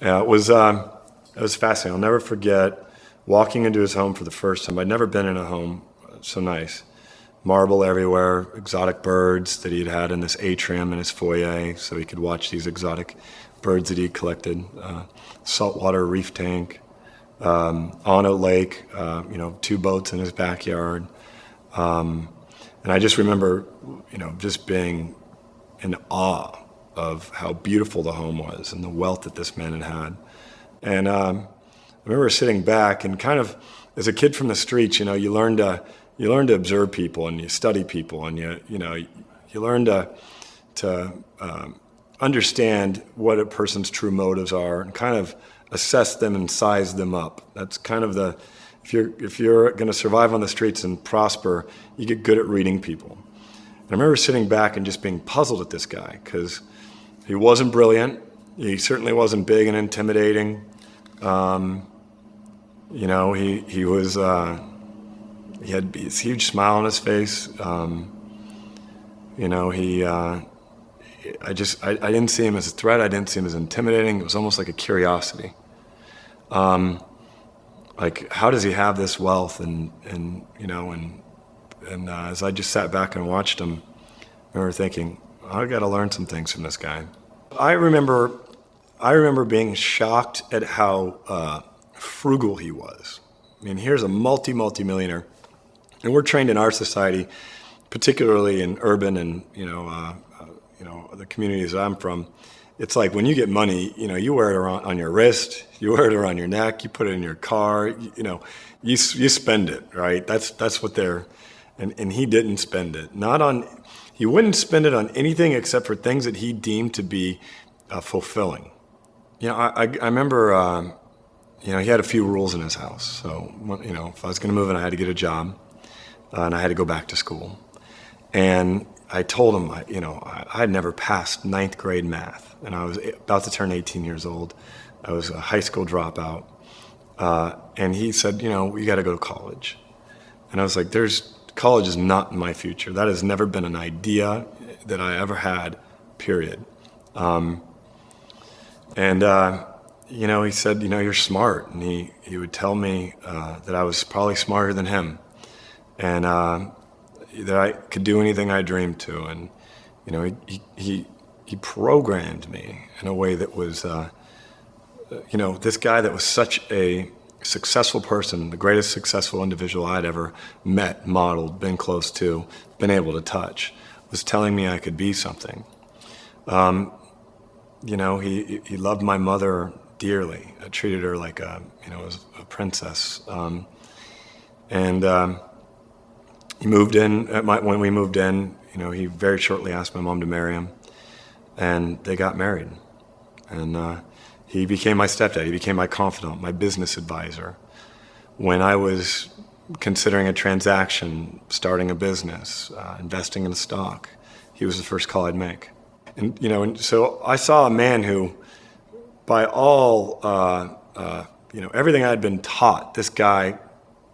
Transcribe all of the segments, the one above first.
Yeah, it was fascinating. I'll never forget walking into his home for the first time. I'd never been in a home so nice. Marble everywhere, exotic birds that he'd had in this atrium in his foyer so he could watch these exotic birds that he'd collected. Saltwater reef tank, Ono Lake, 2 boats in his backyard. And I just remember, just being in awe of how beautiful the home was and the wealth that this man had had. And I remember sitting back and kind of, as a kid from the streets, you learn to observe people and you study people and you learn to understand what a person's true motives are and kind of assess them and size them up. That's kind of if you're going to survive on the streets and prosper, you get good at reading people. And I remember sitting back and just being puzzled at this guy because he wasn't brilliant. He certainly wasn't big and intimidating. He was. He had this huge smile on his face. I didn't see him as a threat. I didn't see him as intimidating. It was almost like a curiosity. Like, how does he have this wealth? And as I just sat back and watched him, I remember thinking, I got to learn some things from this guy. I remember being shocked at how frugal he was. I mean, here's a multi-millionaire, and we're trained in our society, particularly in urban and the communities I'm from. It's like when you get money, you wear it around on your wrist, you wear it around your neck, you put it in your car, you spend it, right? That's what they're, and he didn't spend it. He wouldn't spend it on anything except for things that he deemed to be fulfilling. I remember, he had a few rules in his house. So, if I was going to move in, I had to get a job, and I had to go back to school. And I told him, I had never passed 9th grade math, and I was about to turn 18 years old. I was a high school dropout. And he said, you got to go to college. And I was like, college is not in my future. That has never been an idea that I ever had, period. He said, you're smart. And he would tell me that I was probably smarter than him. And that I could do anything I dreamed to. And, he programmed me in a way that was, this guy that was such a successful person, the greatest successful individual I'd ever met, modeled, been close to, been able to touch, was telling me I could be something. He loved my mother dearly. I treated her like a princess. He moved in, when we moved in, he very shortly asked my mom to marry him, and they got married. And he became my stepdad. He became my confidant, my business advisor. When I was considering a transaction, starting a business, investing in a stock, he was the first call I'd make. And so I saw a man who, by all, everything I'd been taught, this guy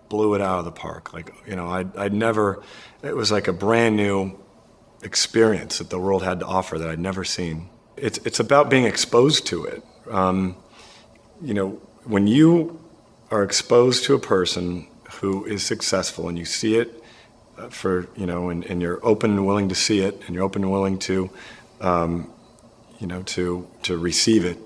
blew it out of the park. Like, I'd never, it was like a brand new experience that the world had to offer that I'd never seen. It's about being exposed to it. When you are exposed to a person who is successful and you see it and you're open and willing to see it, and you're open and willing to, to receive it,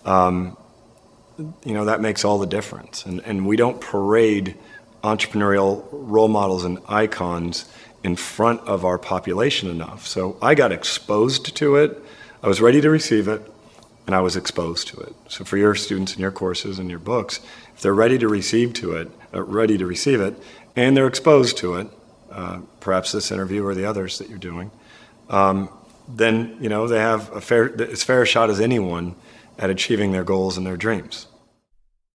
that makes all the difference. And we don't parade entrepreneurial role models and icons in front of our population enough. So I got exposed to it, I was ready to receive it, and I was exposed to it. So for your students in your courses and your books, if they're ready to receive it, and they're exposed to it, perhaps this interview or the others that you're doing, then they have as fair a shot as anyone at achieving their goals and their dreams.